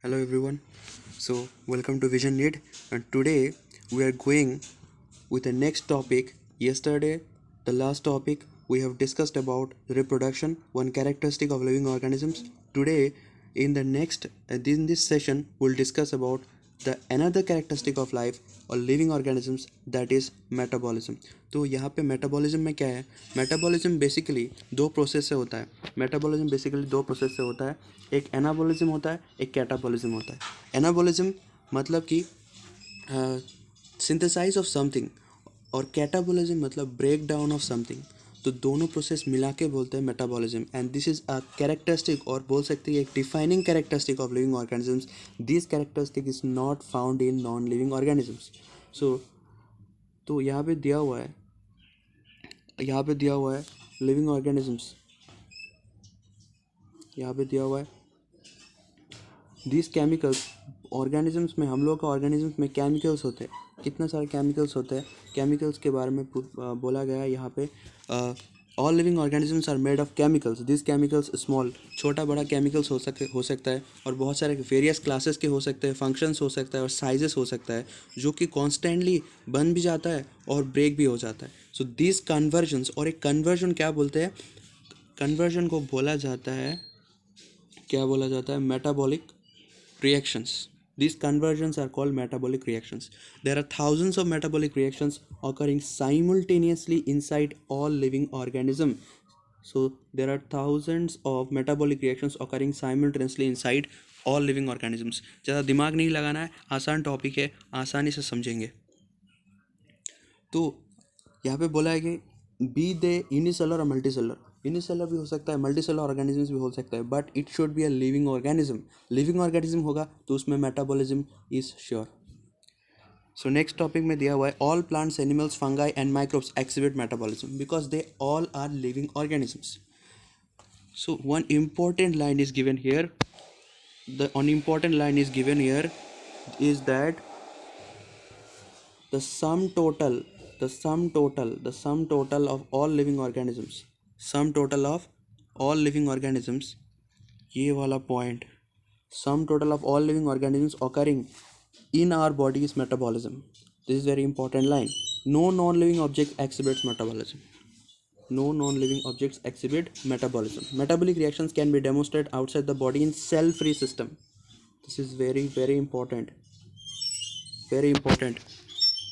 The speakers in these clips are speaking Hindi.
Hello everyone. So welcome to Vision Need, and today we are going with the next topic. Yesterday, the last topic we have discussed about reproduction, one characteristic of living organisms. Today, in this session, we'll discuss about the another characteristic of life or living organisms, that is metabolism. तो यहाँ पे मेटाबॉलिज्म में क्या है? मेटाबॉलिज्म बेसिकली दो प्रोसेस से होता है. मेटाबॉलिज्म बेसिकली दो प्रोसेस से होता है. एक एनाबॉलिज्म होता है, एक कैटाबॉलिज्म होता है. एनाबॉलिज्म मतलब कि सिंथेसाइज ऑफ समथिंग, और कैटाबॉलिज्म मतलब ब्रेक डाउन ऑफ समथिंग. तो दोनों प्रोसेस मिला के बोलते हैं metabolism, and this is a characteristic, और बोल सकते हैं एक defining characteristic of living organisms. This characteristic is not found in non living organisms. So तो यहाँ पे दिया हुआ है लिविंग ऑर्गेनिजम्स. यहाँ पे दिया हुआ है दिस केमिकल्स. ऑर्गेनिजम्स में, हम लोग का ऑर्गेनिजम्स में केमिकल्स होते हैं. कितना सारे केमिकल्स होते हैं. केमिकल्स के बारे में बोला गया है यहाँ पे. All living organisms are made of chemicals. This chemicals small, छोटा बड़ा केमिकल्स हो सकता है, और बहुत सारे वेरियस क्लासेस के हो सकते हैं, फंक्शंस हो सकता है और साइजेस हो सकता है, जो कि कॉन्स्टेंटली बन भी जाता है और ब्रेक भी हो जाता है. सो दिस कन्वर्जन्स, और एक कन्वर्जन क्या बोलते हैं? कन्वर्जन को बोला जाता है, क्या बोला जाता है? Metabolic reactions. These conversions are called metabolic reactions. There are thousands of metabolic reactions occurring simultaneously inside all living organism. So there are thousands of metabolic reactions occurring simultaneously inside all living organisms. ज़्यादा दिमाग नहीं लगाना है, आसान टॉपिक है, आसानी से समझेंगे. तो यहाँ पे बोला है कि बी दे यूनिसेलर और मल्टीसेलर. यूनिसेलर भी हो सकता है, मल्टीसेलर ऑर्गेनिजम्स भी हो सकता है, but it should be a living organism. Living organism होगा तो उसमें metabolism is sure. So next topic में दिया हुआ है all plants, animals, fungi and microbes exhibit metabolism because they all are living organisms. So one important line is given here. The one important line is given here is that the sum total of all living organisms, sum total of all living organisms, ये वाला point, sum total of all living organisms occurring in our body is metabolism. This is very important line. No non-living object exhibits metabolism. No non-living objects exhibit metabolism. Metabolic reactions can be demonstrated outside the body in cell-free system. This is very very important. Very important.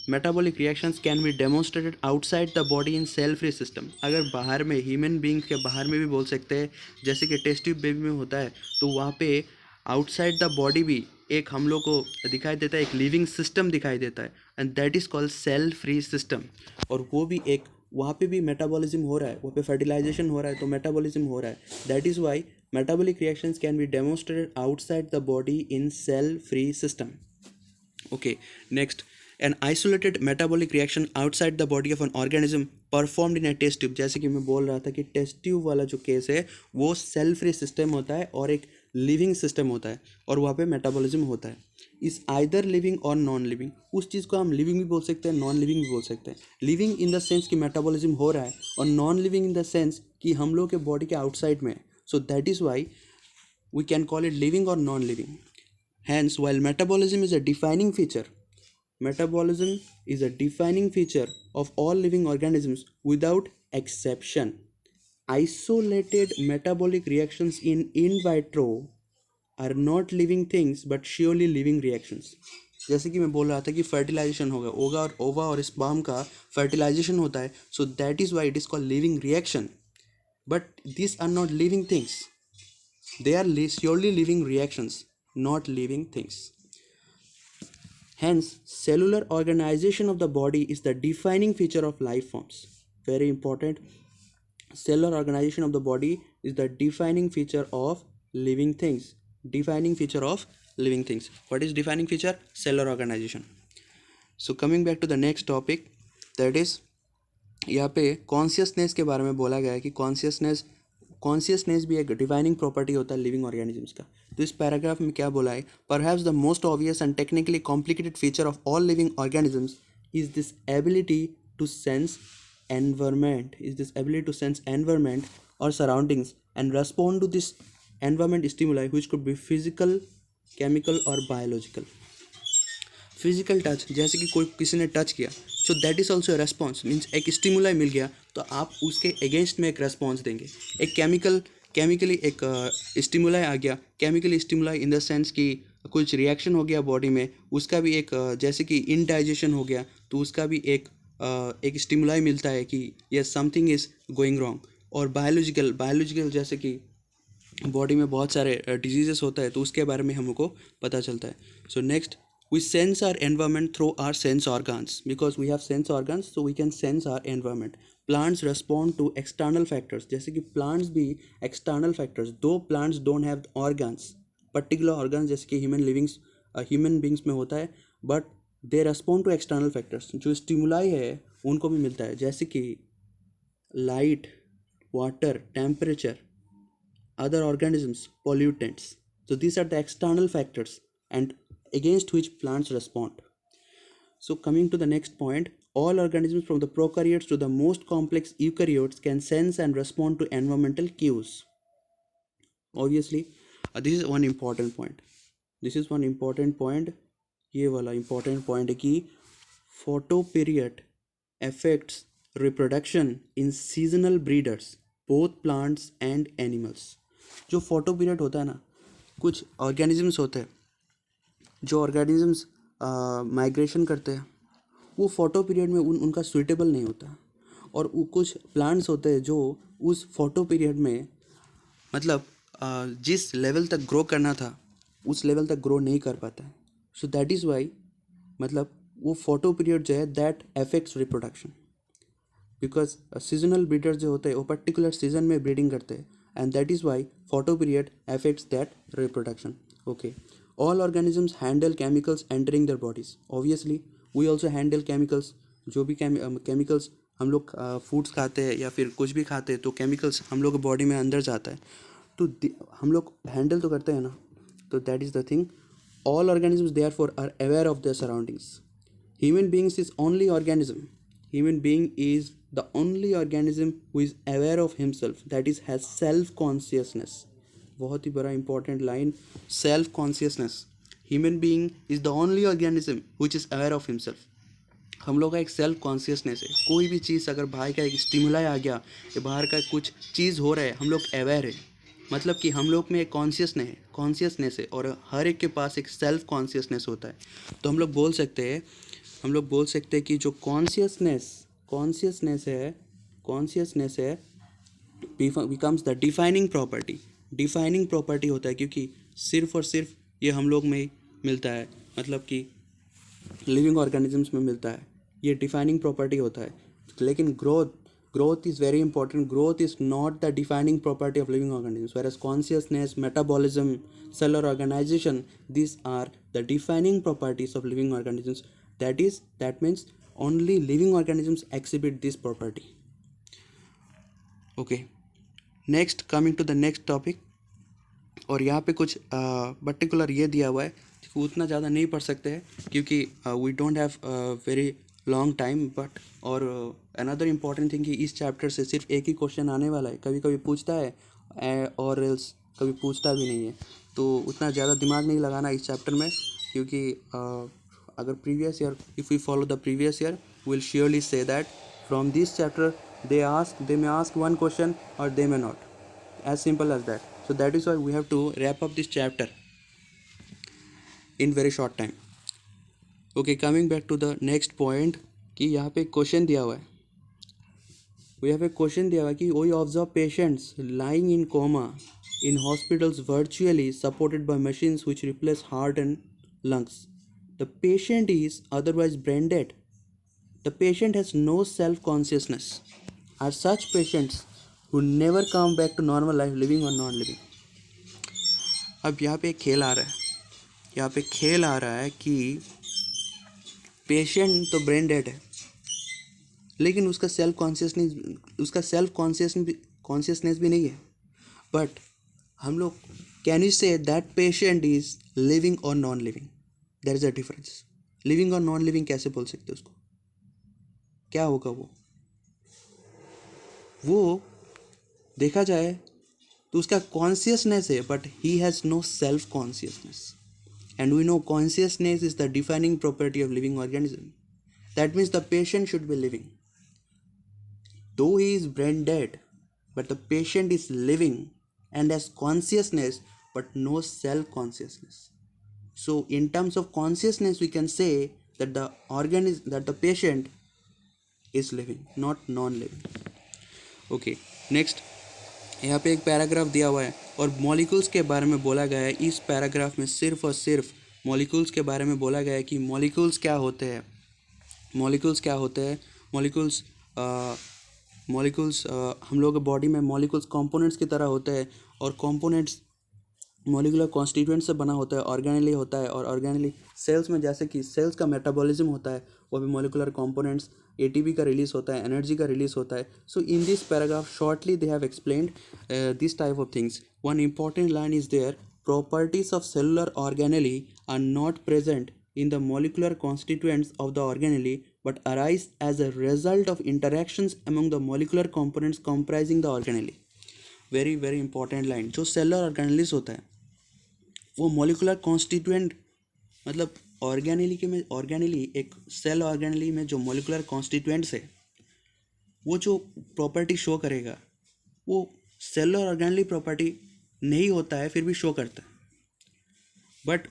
Metabolic reactions can be demonstrated outside the body in cell free system. अगर बाहर में, ह्यूमन बींग के बाहर में भी बोल सकते हैं, जैसे कि टेस्ट ट्यूब बेबी में होता है, तो वहाँ पे आउटसाइड द बॉडी भी एक हम लोग को दिखाई देता है, एक लिविंग सिस्टम दिखाई देता है, and that is called cell free system. और वो भी एक, वहाँ पे भी मेटाबॉलिज्म हो रहा है, वहाँ पे फर्टिलाइजेशन हो रहा है, तो मेटाबॉलिज्म हो रहा है. That is why metabolic reactions can be demonstrated outside the body in cell free system. Okay, next, an isolated metabolic reaction outside the body of an organism performed in a test tube. जैसे कि मैं बोल रहा था कि टेस्ट ट्यूब वाला जो केस है वो सेल फ्री सिस्टम होता है और एक लिविंग सिस्टम होता है, और वहाँ पे मेटाबॉलिज्म होता है. इस आइदर लिविंग और नॉन लिविंग, उस चीज़ को हम लिविंग भी बोल सकते हैं, नॉन लिविंग भी बोल सकते हैं. लिविंग इन द सेंस कि मेटाबॉलिज्म हो रहा है, और non living in the sense कि हम लोग के बॉडी के आउटसाइड में है. So that is Y we can call it living or non-living. Hence, while metabolism is a defining feature, metabolism is a defining feature of all living organisms without exception. Isolated metabolic reactions in vitro are not living things but surely living reactions. जैसे कि मैं बोल रहा था कि फर्टिलाइजेशन होगा, ओगा और ओवा और स्पर्म का फर्टिलाइजेशन होता है, so that is why it is called living reaction. But this are not living things. They are surely living reactions, not living things. Hence, cellular organization of the body is the defining feature of life forms. Very important. Cellular organization of the body is the defining feature of living things. Defining feature of living things. What is defining feature? Cellular organization. So coming back to the next topic, that is, यहाँ पे कॉन्शियसनेस के बारे में बोला गया है कि कॉन्शियसनेस भी एक डिफाइनिंग प्रॉपर्टी होता है लिविंग ऑर्गेनिजम्स का. तो इस पैराग्राफ में क्या बोला है? Perhaps the most obvious and technically complicated feature of all living organisms is this ability to sense environment or surroundings and respond to this environment stimuli, which could be physical, chemical और बायोलॉजिकल। फिजिकल टच, जैसे कि कोई किसी ने टच किया, सो that is also response, means एक स्टिमुलाई मिल गया तो आप उसके अगेंस्ट में एक रेस्पॉन्स देंगे। एक केमिकली एक स्टिमुलाई आ गया, chemical stimuli in the sense कि कुछ रिएक्शन हो गया बॉडी में, उसका भी एक जैसे कि इनडाइजेशन हो गया तो उसका भी एक स्टिमुलाई मिलता है कि yes something is going wrong. और बायोलॉजिकल जैसे कि बॉडी में बहुत सारे डिजीजेस होता है तो उसके बारे में हमको पता चलता है। So next, we sense our environment through our sense organs, because we have sense organs so we can sense our environment. Plants respond to external factors, जैसे कि प्लांट्स भी external factors, though plants don't have organs, particular organs जैसे कि ह्यूमन बींग्स में होता है, but they respond to external factors. जो स्टिमुलाई है उनको भी मिलता है, जैसे कि light, water, temperature, other organisms, pollutants. So these are the external factors and against which plants respond. So coming to the next point, all organisms from the prokaryotes to the most complex eukaryotes can sense and respond to environmental cues. Obviously, this is one important point. ये वाला important point है कि photoperiod affects reproduction in seasonal breeders, both plants and animals. जो फोटो पीरियड होता है ना, कुछ ऑर्गेनिजम्स होते हैं जो ऑर्गेनिजम्स माइग्रेशन करते हैं, वो फोटो पीरियड में उनका सूटेबल नहीं होता, और वो कुछ प्लांट्स होते हैं जो उस फोटो पीरियड में मतलब जिस लेवल तक ग्रो करना था उस लेवल तक ग्रो नहीं कर पाता है। सो दैट इज़ वाई मतलब वो फोटो पीरियड जो है that affects reproduction, because seasonal breeders जो होते हैं वो पर्टिकुलर सीजन में ब्रीडिंग करते हैं, and that is why photoperiod affects that reproduction. Okay, all organisms handle chemicals entering their bodies. Obviously we also handle chemicals. जो भी chemicals हम लोग फूड्स खाते हैं या फिर कुछ भी खाते हैं तो केमिकल्स हम लोग बॉडी में अंदर जाता है, तो हम लोग हैंडल तो करते हैं ना। तो that is the thing, all organisms therefore are aware of their surroundings. Human beings is only organism. Human being is the only organism who is aware of himself, that is has self consciousness. बहुत ही बड़ा important line, self consciousness. Human being is the only organism which is aware of himself. हम लोग का एक सेल्फ कॉन्शियसनेस है, कोई भी चीज़ अगर बाहर का एक स्टिमुलाई आ गया या बाहर का कुछ चीज़ हो रहा है हम लोग अवेयर है, मतलब कि हम लोग में एक कॉन्शियसनेस है और हर एक के पास एक सेल्फ कॉन्शियसनेस होता है। तो हम लोग बोल सकते हैं कि जो कॉन्शियसनेस है बिकम्स द डिफाइनिंग प्रॉपर्टी होता है, क्योंकि सिर्फ और सिर्फ ये हम लोग में ही मिलता है, मतलब कि लिविंग ऑर्गेनिजम्स में मिलता है, ये डिफाइनिंग प्रॉपर्टी होता है। लेकिन growth is very important. Growth is not the defining property of living organisms, whereas consciousness, metabolism, cellular organization, these are the defining properties of living organisms. That means only living organisms exhibit this property. Okay, next coming to the next topic, और यहाँ पे कुछ पर्टिकुलर ये दिया हुआ है, उतना ज़्यादा नहीं पढ़ सकते हैं क्योंकि we don't have very long time, but और अनदर इम्पॉर्टेंट थिंग कि इस चैप्टर से सिर्फ एक ही क्वेश्चन आने वाला है, कभी कभी पूछता है और एल्स कभी पूछता भी नहीं है, तो उतना ज़्यादा दिमाग नहीं लगाना इस चैप्टर में, क्योंकि अगर previous year if we follow the previous year will surely say that from this chapter they may ask one question और they may not, as simple as that. So that is why we have to wrap up this chapter in very short time. Okay, coming back to the next point कि यहाँ पे क्वेश्चन दिया हुआ है, कि we observe patients lying in coma in hospitals virtually supported by machines which replace heart and lungs. The patient is otherwise brain dead. The patient has no self-consciousness. Are such patients who never come back to normal life, living or non-living? अब यहाँ पे खेल आ रहा है कि पेशेंट तो ब्रेन डेड है, लेकिन उसका सेल्फ कॉन्शियसनेस भी नहीं है, बट हम लोग can you say that patient is living और non living? There is a difference. Living और नॉन लिविंग कैसे बोल सकते उसको? क्या होगा वो देखा जाए तो उसका कॉन्शियसनेस है, but he has no self consciousness. And we know consciousness is the defining property of living organism. That means the patient should be living. Though he is brain dead, but the patient is living and has consciousness but no self consciousness. So in terms of consciousness, we can say that the patient is living, not non-living. Okay, next, यहाँ पे एक पैराग्राफ दिया हुआ है और मॉलिक्यूल्स के बारे में बोला गया है. इस पैराग्राफ में सिर्फ और सिर्फ मॉलिक्यूल्स के बारे में बोला गया है कि मॉलिक्यूल्स क्या होते हैं. मॉलिक्यूल्स हम लोग के बॉडी में मॉलिक्यूल्स कंपोनेंट्स की तरह होते हैं और कंपोनेंट्स मॉलिकुलर कॉन्स्टिट्यूएंट से बना होता है, ऑर्गेनली होता है. और ऑर्गेनली सेल्स में, जैसे कि सेल्स का मेटाबॉलिज्म होता है, वो भी मॉलिकुलर कंपोनेंट्स, एटीपी का रिलीज होता है, एनर्जी का रिलीज होता है. So in this paragraph shortly they have explained this type of things. One important line is there: properties of cellular organelle are not present in the molecular constituents of the organelle but arise as a result of interactions among the molecular components comprising the organelle. Very very important line. जो सेलुलर ऑर्गेनेलिस होता है वो मॉलिकुलर कॉन्स्टिट्यूएंट, मतलब ऑर्गेनेली एक सेल ऑर्गेनेली में जो मॉलिकुलर कॉन्स्टिट्यूएंट्स है वो जो प्रॉपर्टी शो करेगा वो सेलुलर ऑर्गेनेली प्रॉपर्टी नहीं होता है, फिर भी शो करता है. बट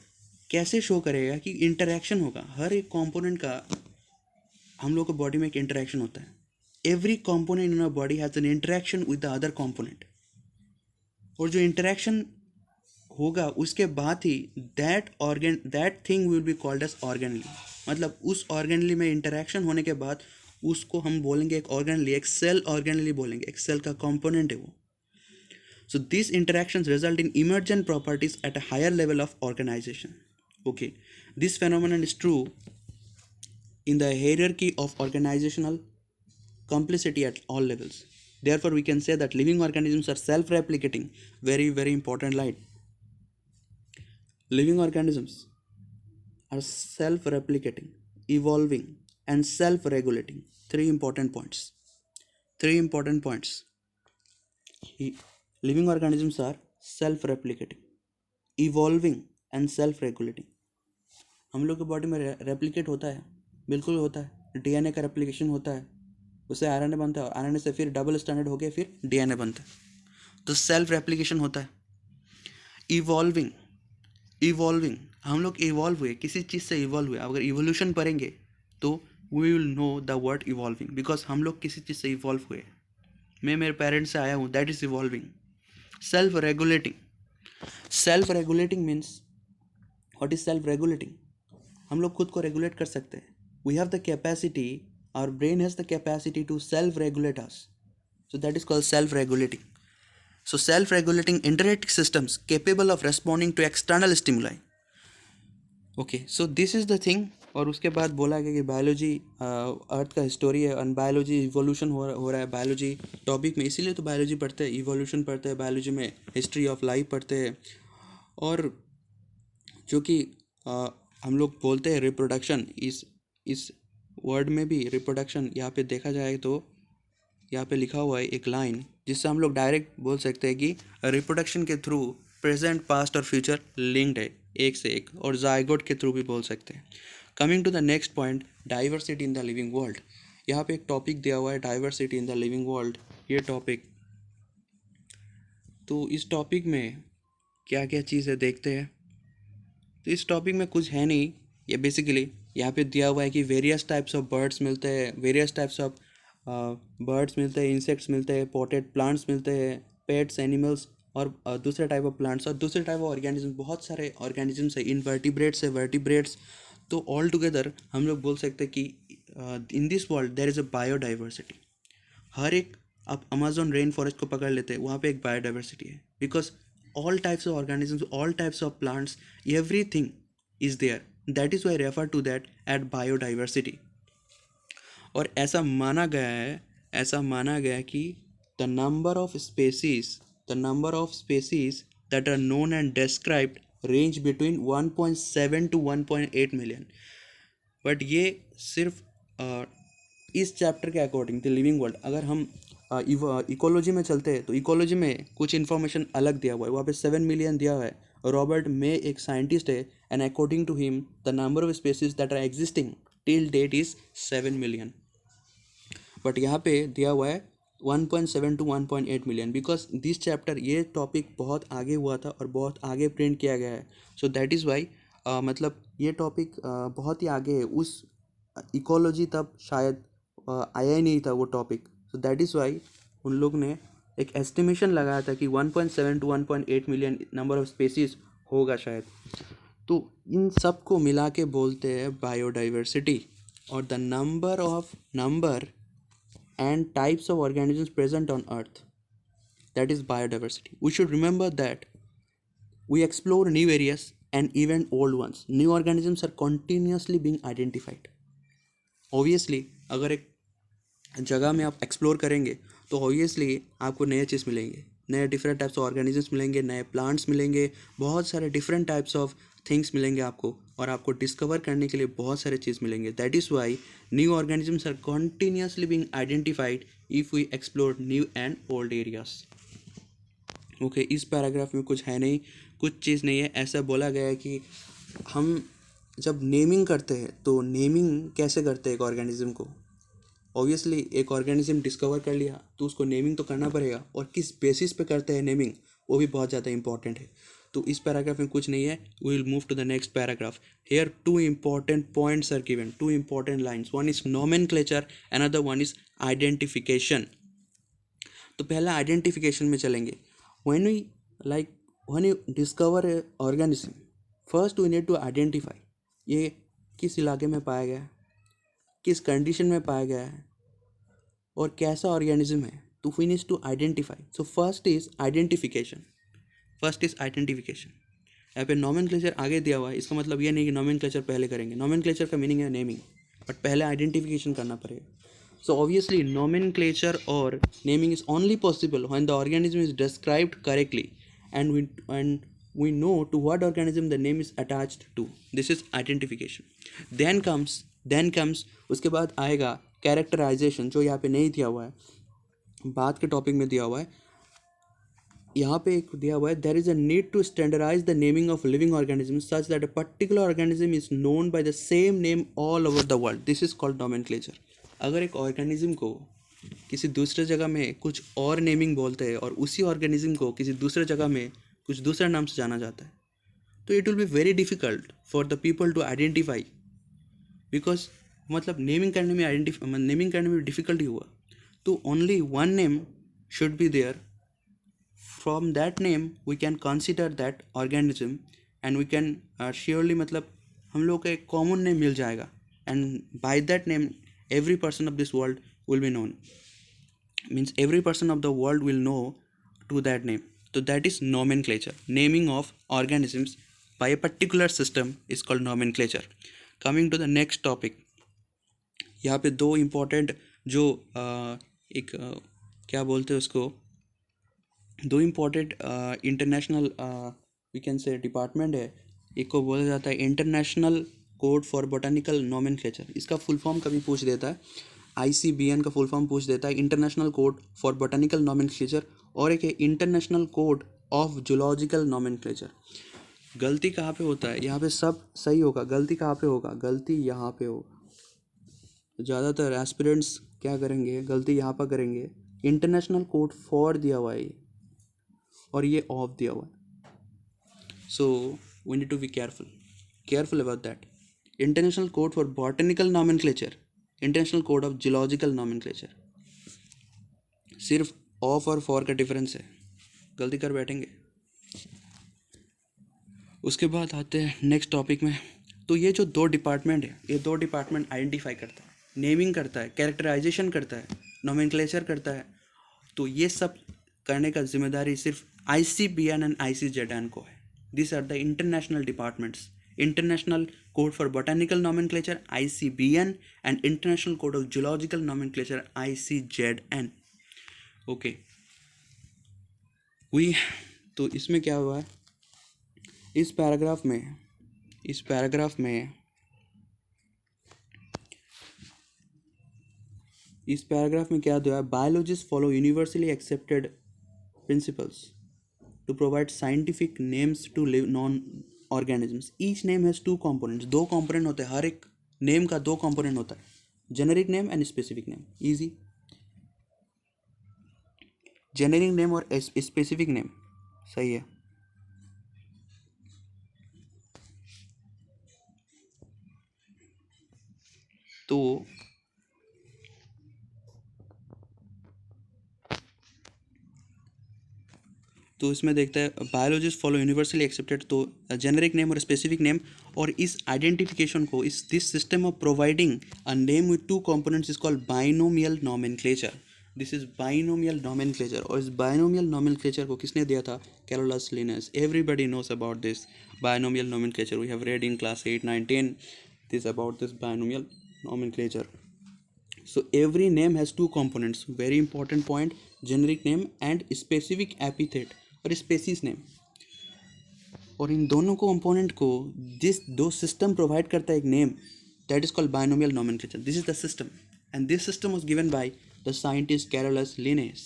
कैसे शो करेगा कि इंटरेक्शन होगा. हर एक कंपोनेंट का हम लोग को बॉडी में एक इंटरेक्शन होता है. Every component in our body has an interaction with the other component. और जो इंटरेक्शन होगा उसके बाद ही that thing will be called as organelle. मतलब उस ऑर्गेनली में इंटरेक्शन होने के बाद उसको हम बोलेंगे एक ऑर्गेनली, एक सेल ऑर्गेनली बोलेंगे, एक सेल का कंपोनेंट है वो. So these interactions result in emergent properties at a higher level of organization. Okay, this phenomenon is true in the hierarchy of organizational complexity at all levels. Therefore, we can say that living organisms are self-replicating. Very, very important line. Living organisms are self-replicating, evolving, and self-regulating. Three important points. Living organisms are self-replicating, evolving and self-regulating. हम लोग के बॉडी में रेप्लिकेट होता है, बिल्कुल होता है. डीएनए का रेप्लिकेशन होता है, उससे आरएनए बनता है, आरएनए से फिर डबल स्टैंडर्ड हो गया, फिर डीएनए बनता है. तो सेल्फ रेप्लिकेशन होता है. इवॉल्विंग, हम लोग इवॉल्व हुए, किसी चीज़ से इवॉल्व हुए. अगर इवोल्यूशन पढ़ेंगे तो we will know the word evolving, because हम लोग किसी चीज़ से इवॉल्व हुए. मैं मेरे पेरेंट्स से आया हूँ, that is evolving. Self regulating means, what is self regulating? हम लोग खुद को रेगुलेट कर सकते हैं. We have the capacity, our brain has the capacity to self regulate us. So that is called self regulating. So self regulating internal systems capable of responding to external stimuli. Okay, so this is the thing. और उसके बाद बोला गया कि बायोलॉजी अर्थ का हिस्टोरी है, और बायोलॉजी इवोल्यूशन हो रहा है बायोलॉजी टॉपिक में, इसीलिए तो बायोलॉजी पढ़ते हैं, इवोल्यूशन पढ़ते हैं बायोलॉजी में, हिस्ट्री ऑफ लाइफ पढ़ते हैं. और जो कि हम लोग बोलते हैं रिप्रोडक्शन, इस वर्ड में भी रिप्रोडक्शन यहाँ पे देखा जाए तो यहाँ पे लिखा हुआ है एक लाइन, जिससे हम लोग डायरेक्ट बोल सकते हैं कि रिप्रोडक्शन के थ्रू प्रेजेंट, पास्ट और फ्यूचर लिंक्ड है एक से एक, और जायगोट के थ्रू भी बोल सकते हैं. Coming to the next point, diversity in the living world. यहाँ पे एक टॉपिक दिया हुआ है, diversity in the living world. ये टॉपिक, तो इस टॉपिक में क्या क्या चीज़ है देखते हैं. तो इस टॉपिक में कुछ है नहीं, ये बेसिकली यहाँ पे दिया हुआ है कि वेरियस टाइप्स ऑफ बर्ड्स मिलते हैं, इंसेक्ट्स मिलते हैं, पॉटेड प्लांट्स मिलते हैं, पेट्स, एनिमल्स, और दूसरे टाइप ऑफ प्लांट्स और दूसरे टाइप ऑफ ऑर्गेनिज्म. बहुत सारे ऑर्गेनिजम्स है, इनवर्टिब्रेट्स है, वर्टिब्रेट्स. तो ऑल टुगेदर हम लोग बोल सकते हैं कि in this world there is a biodiversity. हर एक, आप अमेजोन रेन फॉरेस्ट को पकड़ लेते हैं, वहाँ पे एक बायोडाइवर्सिटी है, because all types of organisms, all types of plants, everything is there. That is why refer to that at biodiversity. और ऐसा माना गया है कि the number of species that are known and described range between 1.7 to 1.8 million. But ये सिर्फ इस चैप्टर के अकॉर्डिंग द लिविंग वर्ल्ड. अगर हम इकोलॉजी में चलते हैं तो इकोलॉजी में कुछ इन्फॉर्मेशन अलग दिया हुआ है, वहाँ पे 7 मिलियन दिया हुआ है. रॉबर्ट मे एक साइंटिस्ट है, and according to him the number of species that are existing till date is 7 million. But यहाँ पे दिया हुआ है 1.7 to 1.8 million, because this chapter ये टॉपिक बहुत आगे हुआ था और बहुत आगे प्रिंट किया गया है. सो दैट इज़ वाई मतलब ये टॉपिक बहुत ही आगे है. उस इकोलॉजी तब शायद आया ही नहीं था वो topic. So that is Y उन लोग ने एक एस्टिमेशन लगाया था कि 1.7 to 1.8 million number of species होगा शायद. तो इन सब को मिला के बोलते हैं बायोडाइवर्सिटी, और the number and types of organisms present on earth, that is biodiversity. We should remember that we explore new areas and even old ones. New organisms are continuously being identified. Obviously अगर एक जगह में आप एक्सप्लोर करेंगे तो ऑब्वियसली आपको नए चीज़ मिलेंगे, नए डिफरेंट टाइप्स ऑफ ऑर्गेनिजम्स मिलेंगे, नए प्लांट्स मिलेंगे, बहुत सारे डिफरेंट टाइप्स ऑफ थिंग्स मिलेंगे आपको, और आपको डिस्कवर करने के लिए बहुत सारे चीज़ मिलेंगे. That is why new organisms are continuously being identified if we explore new and old areas. Okay, इस पैराग्राफ में कुछ है नहीं, कुछ चीज़ नहीं है. ऐसा बोला गया है कि हम जब नेमिंग करते हैं तो नेमिंग कैसे करते हैं एक ऑर्गेनिज्म को. ऑब्वियसली एक ऑर्गेनिज्म डिस्कवर कर लिया तो उसको नेमिंग तो करना पड़ेगा, और किस बेसिस पे करते हैं नेमिंग वो भी बहुत ज़्यादा इंपॉर्टेंट है. तो इस पैराग्राफ में कुछ नहीं है. We will move to the next paragraph. Here two important points are given, two important lines. One is nomenclature, another one is identification. तो पहला आइडेंटिफिकेशन में चलेंगे. When you discover a organism, first we need to identify ये किस इलाके में पाया गया है, किस कंडीशन में पाया गया है, और कैसा ऑर्गेनिज्म है. तो we need to identify. So first is identification. यहाँ पे नोमेनक्लेचर आगे दिया हुआ है, इसका मतलब ये नहीं कि नोमेनक्लेचर पहले करेंगे. नोमेनक्लेचर का मीनिंग है नेमिंग, बट पहले आइडेंटिफिकेशन करना पड़ेगा. सो ऑब्वियसली nomenclature और naming is only possible when the organism is described correctly and we know to what organism the name is attached to. This is identification. then comes उसके बाद आएगा characterization, जो यहाँ पे नहीं दिया हुआ है, बाद के टॉपिक में दिया हुआ है. यहाँ पे एक दिया हुआ है, there is a need to standardize the naming of living organism such that a particular organism is known by the same name all over the world. This is called nomenclature. अगर एक ऑर्गेनिज्म को किसी दूसरे जगह में कुछ और नेमिंग बोलते हैं और उसी ऑर्गेनिज्म को किसी दूसरे जगह में कुछ दूसरे नाम से जाना जाता है, तो it will be very difficult for the people to identify, because मतलब नेमिंग करने में डिफिकल्टी हुआ. तो only one name should be there. From that name we can consider that organism and we can surely मतलब हम लोग का एक common name मिल जाएगा, and by that name every person of this world will be known, means every person of the world will know to that name. So that is nomenclature. Naming of organisms by a particular system is called nomenclature. Coming to the next topic, यहाँ पे दो important जो एक क्या बोलते हैं उसको, दो important international we can say department है. एक को बोला जाता है international code for botanical nomenclature. इसका फुल फॉर्म कभी पूछ देता है, ICBN का फुल फॉर्म पूछ देता है, international code for botanical nomenclature. और एक है international code of zoological nomenclature. गलती कहाँ पे होता है, यहाँ पे सब सही होगा, गलती कहाँ पे होगा, गलती यहाँ पे हो. ज़्यादातर एस्पिरेंट्स क्या करेंगे, गलती यहाँ पर करेंगे. इंटरनेशनल कोड फॉर दिया हुआ है और ये ऑफ दिया हुआ है. So we need to be careful about that. International code for botanical nomenclature, international code of geological nomenclature. सिर्फ ऑफ और फॉर का डिफरेंस है, गलती कर बैठेंगे. उसके बाद आते हैं नेक्स्ट टॉपिक में. तो ये जो दो डिपार्टमेंट है, ये दो डिपार्टमेंट आइडेंटिफाई करता है, नेमिंग करता है, कैरेक्टराइजेशन करता है, नॉमेनक्लेचर करता है. तो ये सब करने का जिम्मेदारी सिर्फ ICBN एंड ICZN को है. This are the international departments. International code for botanical nomenclature ICBN and international code of zoological nomenclature ICZN. Okay, तो इसमें क्या हुआ है, इस पैराग्राफ में क्या दिया है, biologist follow universally accepted principles to provide scientific names to organisms. Each name has two components. दो component होते हैं, हर एक name का दो component होता है, generic name and specific name. Easy. Generic name और specific name, सही है. तो इसमें देखते हैं बायोलॉजिस्ट फॉलो यूनिवर्सली एक्सेप्टेड, तो जेनेरिक नेम और स्पेसिफिक नेम, और इस आइडेंटिफिकेशन को, इस this system of providing a name with two components is called binomial nomenclature. This is binomial nomenclature. और इस बाइनोमियल नोमेनक्लेचर को किसने दिया था? Carolus Linnaeus. Everybody knows about this binomial nomenclature. We have read in class 8, 9, 10 this about this binomial nomenclature. So every name has two components. Very important point. Generic name and specific epithet और species name. और इन दोनों component को जिस दो system provide करता है एक name, that is called binomial nomenclature. This is the system, and this system was given by the scientist Carolus Linnaeus.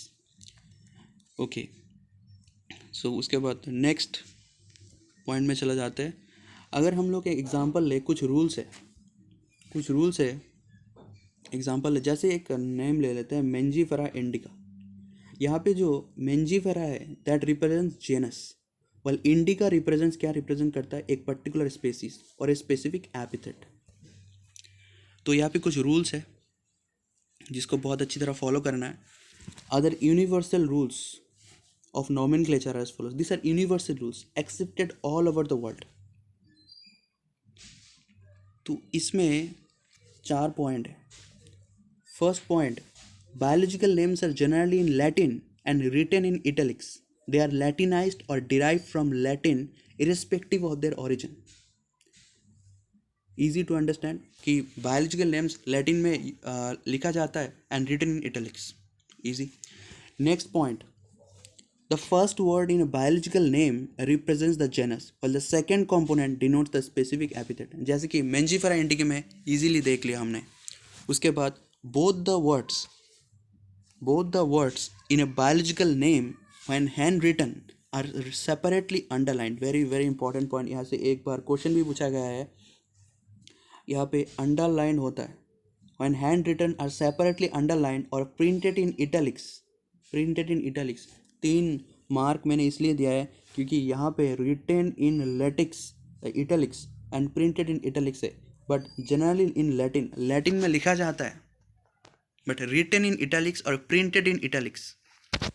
Okay. So उसके बाद next point में चला जाते हैं. अगर हम लोग एक example ले, कुछ rules है एग्जाम्पल है. जैसे एक नेम ले लेते हैं मेंजीफेरा इंडिका. यहाँ पे जो मेंजीफेरा है that represents genus, well indica represents, क्या रिप्रेजेंट करता है? एक पर्टिकुलर स्पेसीज और ए स्पेसिफिक एपिथेट. तो यहाँ पे कुछ रूल्स है जिसको बहुत अच्छी तरह फॉलो करना है. Other universal rules of nomenclature as follows. This are universal rules accepted all over the world. तो इसमें 4 पॉइंट है. First point, biological names are generally in Latin and written in italics. They are Latinized or derived from Latin irrespective of their origin. Easy to understand कि biological names Latin में लिखा जाता है and written in italics. Easy. Next point, the first word in a biological name represents the genus, while the second component denotes the specific epithet. जैसे कि Mangifera indica में easily देख लिया हमने. उसके बाद both the words in a biological name when handwritten are separately underlined. Very very important point. यहाँ से एक बार क्वेश्चन भी पूछा गया है, यहाँ पे अंडरलाइन होता है. when handwritten are separately underlined or printed in italics. 3 mark मैंने इसलिए दिया है क्योंकि यहाँ पे written in italics and printed in italics है, बट जनरली इन लैटिन में लिखा जाता है, but written in italics or printed in italics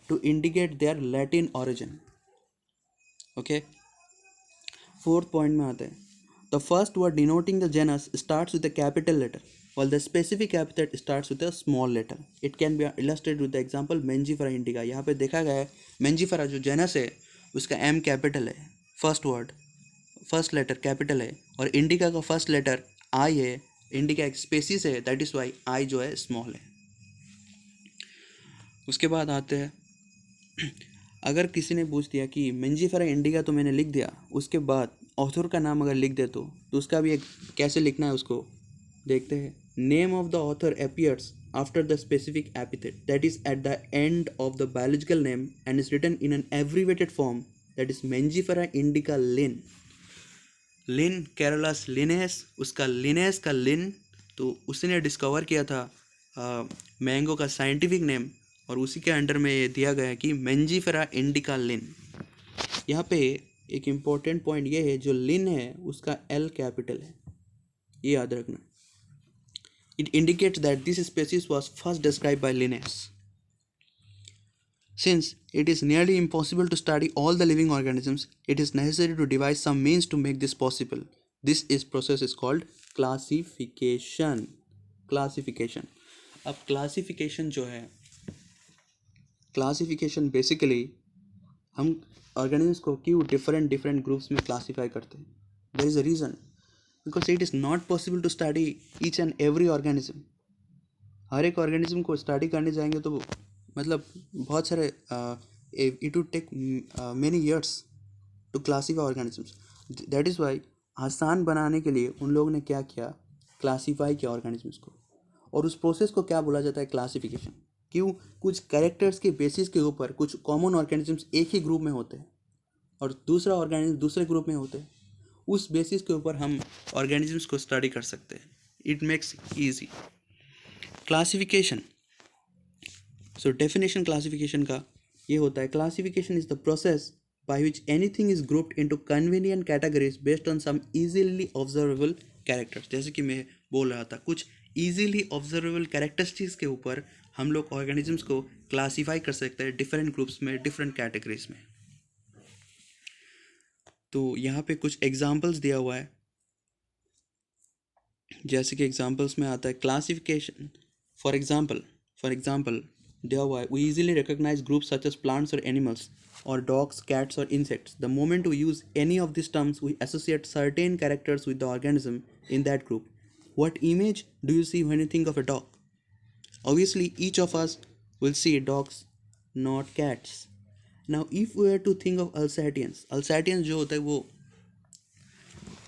to indicate their Latin origin. Okay. 4th point में आते हैं. The first word denoting the genus starts with a capital letter, while the specific epithet starts with a small letter. It can be illustrated with the example Mangifera indica. यहाँ पे देखा गया है Mangifera जो genus है उसका M कैपिटल है, फर्स्ट लेटर कैपिटल है, और इंडिका का फर्स्ट लेटर I है. इंडिका एक स्पेसीज है, दैट इज वाई I जो है स्मॉल है. उसके बाद आते हैं, अगर किसी ने पूछ दिया कि मेंजीफेरा इंडिका तो मैंने लिख दिया, उसके बाद ऑथर का नाम अगर लिख दे तो उसका भी एक कैसे लिखना है उसको देखते हैं. Name of the author appears after the specific epithet that is at the end of the biological name and is written in an abbreviated form, that is Mangifera indica Linn. Carolus Linnaeus, उसका लिनेस का लिन, तो उसने डिस्कवर किया था मैंगो का साइंटिफिक नेम, और उसी के अंडर में ये दिया गया कि मेंजीफेरा इंडिका लिन. यहाँ पे एक इम्पॉर्टेंट पॉइंट ये है, जो लिन है उसका L कैपिटल है, ये याद रखना. It indicates that this species was first described bye Lioness. Since it is nearly impossible to study all the living organisms, it is necessary to devise some means to make this possible. This process is called classification. अब classification जो है, classification basically हम organisms को क्यों different groups में classify करते हैं? There is a reason. Because it is not possible to study each and every organism. हर एक organism को study करने जाएंगे तो मतलब बहुत सारे it would take many years to classify organisms. That is why आसान बनाने के लिए उन लोगों ने क्या किया, क्लासीफाई किया ऑर्गेनिजम्स को. और उस प्रोसेस को क्या बोला जाता है? क्लासिफिकेशन. क्यों? कुछ कैरेक्टर्स के बेसिस के ऊपर कुछ कॉमन ऑर्गेनिजम्स एक ही ग्रुप में होते हैं और दूसरा ऑर्गेनिज्म दूसरे ग्रुप में होते हैं. उस बेसिस के ऊपर हम ऑर्गेनिजम्स को स्टडी कर सकते हैं. It makes easy. Classification. So definition classification का ये होता है, classification is the process by which anything is grouped into convenient categories based on some easily observable characters. जैसे कि मैं बोल रहा था, कुछ easily observable characteristics के ऊपर हम लोग organisms को क्लासीफाई कर सकते हैं डिफरेंट ग्रुप्स में, डिफरेंट कैटेगरीज में. तो यहाँ पे कुछ एग्जांपल्स दिया हुआ है. जैसे कि एग्जांपल्स में आता है क्लासिफिकेशन. फॉर एग्जांपल दिया हुआ है, we easily recognize groups such as plants or animals or dogs, cats or insects. The moment we use any of these terms, we associate certain characters with the organism in that group. What image do you see when you think of a dog? Obviously, each of us will see dogs, not cats. Now, if we were to think of Alsatians जो होता है वो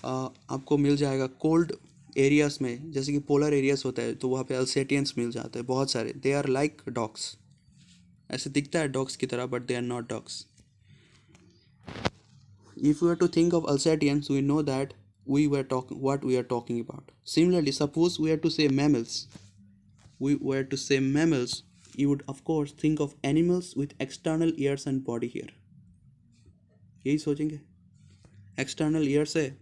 आपको मिल जाएगा कोल्ड एरियाज में, जैसे कि पोलर एरियाज होता है तो वहाँ पे अल्सेटियंस मिल जाते हैं बहुत सारे. They are like dogs. ऐसे दिखता है डॉग्स की तरह, but they are not dogs. If we were to think of Alsatians, we know that what we are talking about. Similarly, suppose we are to say mammals. You would of course think of animals with external ears and body hair. यही सोचेंगे, एक्सटर्नल ईयर्स है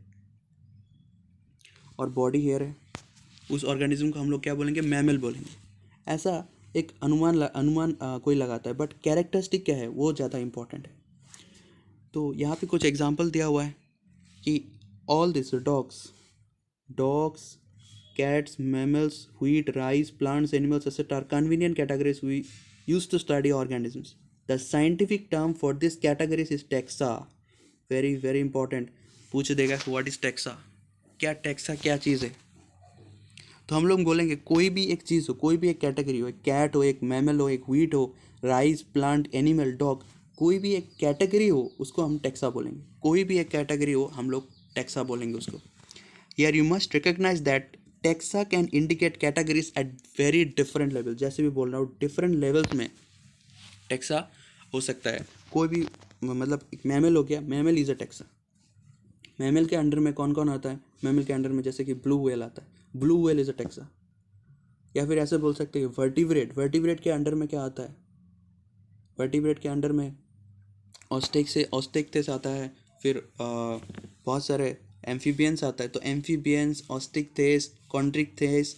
और बॉडी हेयर है, उस ऑर्गेनिज्म को हम लोग क्या बोलेंगे? मैमल बोलेंगे. ऐसा एक अनुमान कोई लगाता है, बट कैरेक्टरिस्टिक क्या है वो ज़्यादा इंपॉर्टेंट है. तो यहाँ पे कुछ एग्जांपल दिया हुआ है कि all this dogs, cats, mammals, wheat, rice, plants, animals, etc. are convenient categories we use to study organisms. The scientific term for this categories is taxa. Very very important. पूछ देगा what is taxa? क्या taxa क्या चीज़ है? तो हम लोग बोलेंगे कोई भी एक चीज़ हो, कोई भी एक कैटेगरी हो, एक कैट हो, एक मैमल हो, एक व्हीट हो, राइस, प्लांट, एनिमल, डॉग, कोई भी एक कैटेगरी हो उसको हम टेक्सा बोलेंगे. कोई भी एक कैटेगरी हो हम लोग टेक्सा बोलेंगे उसको. Here you must recognize that taxa can indicate categories at very different levels. जैसे भी बोल रहा हूँ, डिफरेंट लेवल्स में टेक्सा हो सकता है. कोई भी मतलब एक मैमल हो गया, mammal is a taxa. Mammal के अंडर में कौन कौन आता है? मैमल के अंडर में जैसे कि ब्लू व्हेल आता है, blue whale is a taxa. या फिर ऐसे बोल सकते हैं वर्टिब्रेट के अंडर में क्या आता है? वर्टिब्रेट के अंडर में ऑस्टेक्टेस आता है. फिर बहुत सारे एम्फीबियंस आता है. तो एम्फीबियंस, ऑस्टिक्थेस, कॉन्ट्रिक्थेस,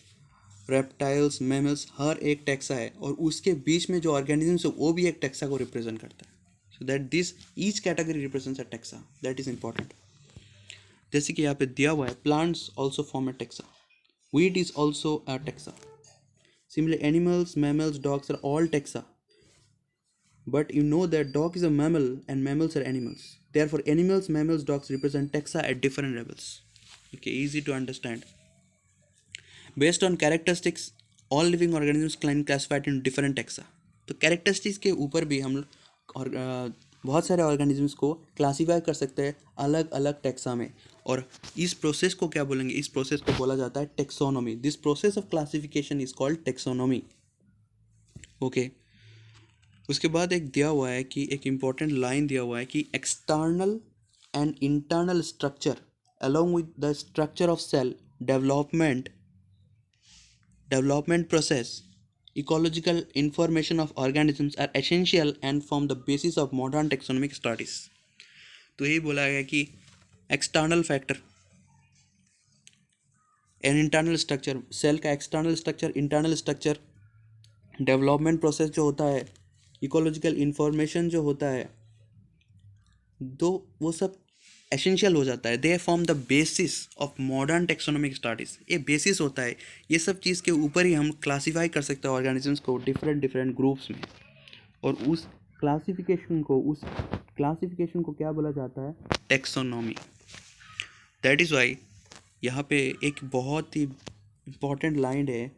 रेप्टाइल्स, मैमल्स, हर एक टेक्सा है और उसके बीच में जो ऑर्गेनिजम्स है वो भी एक टेक्सा को रिप्रेजेंट करता है. So that this each category represents a taxa. That is important. जैसे कि यहाँ पे दिया हुआ है, plants also form a taxa, wheat is also a taxa. Similarly, animals, mammals, dogs are all taxa. But you know that dog is a mammal and mammals are animals. Therefore, animals, mammals, dogs represent taxa at different levels. Okay, easy to understand. Based on characteristics, all living organisms can classified in different taxa. तो characteristics के ऊपर भी हम और बहुत सारे ऑर्गेनिजम्स को क्लासीफाई कर सकते हैं अलग अलग टेक्सा में. और इस प्रोसेस को क्या बोलेंगे? इस प्रोसेस को बोला जाता है taxonomy. This process of classification is called taxonomy. Okay. उसके बाद एक दिया हुआ है कि एक इम्पॉर्टेंट लाइन दिया हुआ है कि external and internal structure along with the structure of cell development process, ecological information of organisms are essential and form the basis of modern taxonomic studies. तो यही बोला गया कि external factor and internal structure, cell का external structure, internal structure, development process जो होता है, इकोलॉजिकल इंफॉर्मेशन जो होता है, तो वो सब एसेंशियल हो जाता है. They form the basis of modern taxonomic studies. ये बेसिस होता है. ये सब चीज़ के ऊपर ही हम क्लासीफाई कर सकते हैं ऑर्गेनिजम्स को डिफरेंट ग्रुप्स में. और उस क्लासिफिकेशन को क्या बोला जाता है? टेक्सोनोमी. दैट इज़ वाई यहाँ पे एक बहुत ही इम्पॉर्टेंट लाइन है.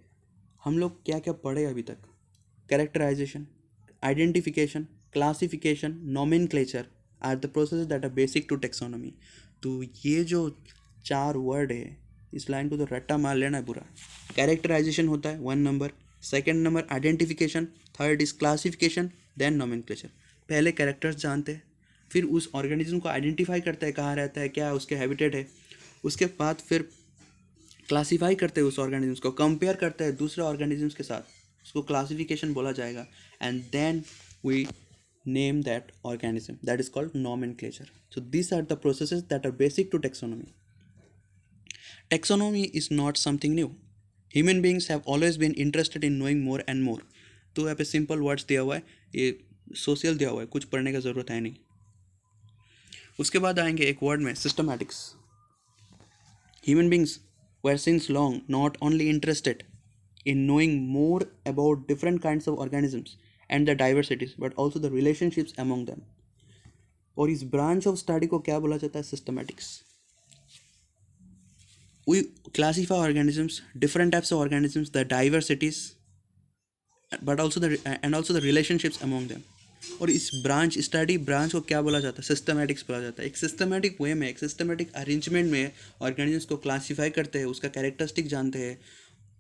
हम लोग क्या क्या पढ़े अभी तक? Characterization, identification, classification, nomenclature are the process that are basic to taxonomy. तो ये जो 4 वर्ड है, इस लाइन को तो रट्टा मार लेना है पूरा. कैरेक्टराइजेशन होता है 1 number, second number identification, third is classification, then nomenclature. पहले कैरेक्टर्स जानते हैं, फिर उस ऑर्गेनिज्म को आइडेंटिफाई करता है कहाँ रहता है, क्या उसके हैबिटेट है। उसके बाद फिर क्लासीफाई करते हैं उस ऑर्गेनिजम्स को, कंपेयर करते हैं दूसरे ऑर्गेनिजम्स के साथ, उसको क्लासिफिकेशन बोला जाएगा। And then we name that organism, that is called nomenclature. So these are the processes that are basic to taxonomy. Taxonomy is not something new. Human beings have always been interested in knowing more and more. तो यहाँ पे सिंपल वर्ड्स दिया हुआ है, ये सोशल दिया हुआ है, कुछ पढ़ने का ज़रूरत है नहीं। उसके बाद आएंगे एक वर्ड में systematics. Human beings were since long not only interested in knowing more about different kinds of organisms and their diversities, but also the relationships among them. और इस ब्रांच ऑफ स्टडी को क्या बोला जाता है? Systematics. We classify organisms, different types of organisms, the diversities, but also the relationships among them. और इस ब्रांच स्टडी ब्रांच को क्या बोला जाता है? सिस्टमैटिक्स बोला जाता है। एक सिस्टमैटिक वे में, एक सिस्टमैटिक अरेंजमेंट में ऑर्गेनिजम्स को क्लासीफाई करते हैं, उसका कैरेक्टरिस्टिक जानते हैं,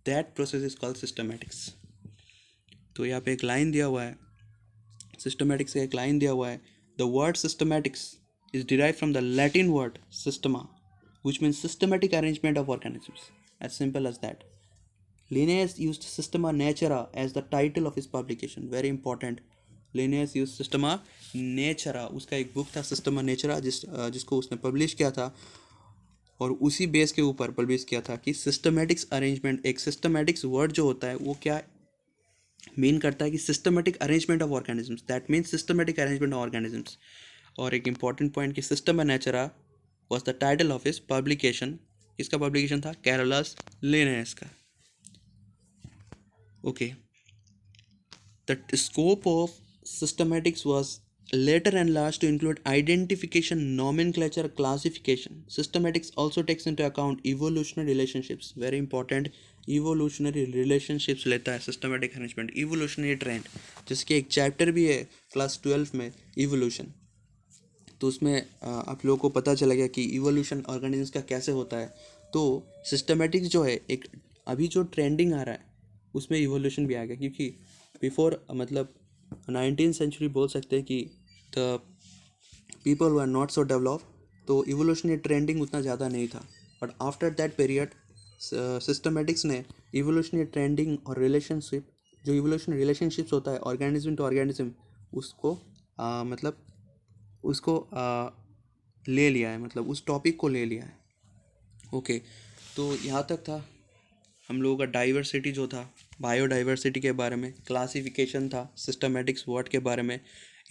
that process is called systematics. तो यहाँ पे एक लाइन दिया हुआ है, सिस्टमैटिक्स का एक लाइन दिया हुआ है, the word systematics is derive from the Latin word systema, which means systematic arrangement of organisms. As simple as that. Linnaeus used Systema Naturae as the title of his publication. Very important. Linnaeus used Systema Naturae. उसका एक बुक था Systema Naturae जिसको उसने पब्लिश किया था, और उसी बेस के ऊपर पब्लिश किया था कि सिस्टमेटिक्स अरेंजमेंट, एक सिस्टमेटिक्स वर्ड जो होता है वो क्या मीन करता है कि systematic arrangement of organisms, that means systematic arrangement of organisms. और एक इंपॉर्टेंट पॉइंट कि Systema Natura was the title of his publication. इसका पब्लिकेशन था कैरोलस लिनेयस का। Okay, the scope of systematics was later enlarged to include identification, nomenclature, classification. Systematics also takes into account evolutionary relationships. Very important, evolutionary relationships लेता है systematic arrangement, evolutionary trend, जिसके एक चैप्टर भी है क्लास 12 में, evolution। तो उसमें आप लोगों को पता चला गया कि evolution organisms का कैसे होता है। तो systematics जो है, एक अभी जो ट्रेंडिंग आ रहा है उसमें evolution भी आ गया, क्योंकि बिफोर मतलब 19th सेंचुरी बोल सकते हैं कि the people were not so develop, तो इवोल्यूशनरी ट्रेंडिंग उतना ज़्यादा नहीं था। But after that period systematics ने इवोल्यूशनरी ट्रेंडिंग और रिलेशनशिप, जो इवोल्यूशनरी रिलेशनशिप्स होता है ऑर्गेनिज्म टू ऑर्गेनिज्म, उसको मतलब उसको ले लिया है, मतलब उस टॉपिक को ले लिया है। ओके, तो यहाँ तक था हम लोगों का डाइवर्सिटी जो था, बायोडाइवर्सिटी के बारे में, क्लासिफिकेशन था, सिस्टमेटिक्स वर्ड के बारे में।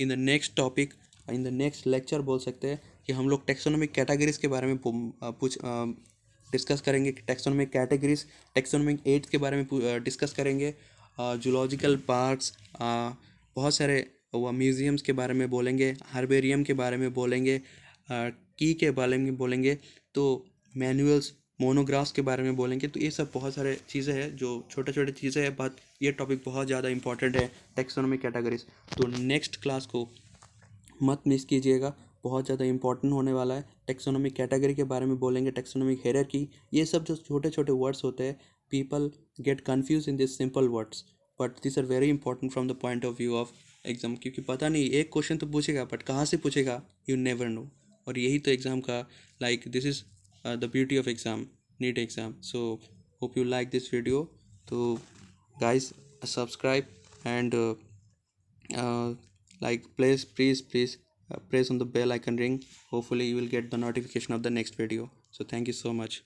In the next topic, in the next lecture बोल सकते हैं कि हम लोग टेक्सोनोमिक कैटेगरीज के बारे में डिस्कस करेंगे। टेक्सोनोमिक कैटेगरीज, टेक्सोनोमिक एड्स के बारे में डिस्कस करेंगे। जूलॉजिकल पार्क्स, बहुत सारे वो म्यूज़ियम्स के बारे में बोलेंगे, हर्बेरियम के बारे में बोलेंगे, की के बारे में बोलेंगे, तो मैनुअल्स, मोनोग्राफ्स के बारे में बोलेंगे। तो ये सब बहुत सारे चीज़ें हैं जो छोटे छोटे चीज़ें हैं, बट ये टॉपिक बहुत ज़्यादा इंपॉर्टेंट है, टेक्सोनोमिक कैटेगरीज। तो नेक्स्ट क्लास को मत मिस कीजिएगा, बहुत ज़्यादा इंपॉर्टेंट होने वाला है। टेक्सोनोमिक कैटेगरी के बारे में बोलेंगे, टेक्सोनोमिक हायरार्की, ये सब जो छोटे छोटे वर्ड्स होते हैं, people get confuse in this simple words, but this are very important from the point of view of exam, क्योंकि पता नहीं एक क्वेश्चन तो पूछेगा बट कहाँ से पूछेगा, यू नेवर नो। और यही तो एग्ज़ाम का this is the beauty of exam, NEET exam. So hope you like this video. So guys, subscribe and please press on the bell icon ring. Hopefully you will get the notification of the next video. So thank you so much.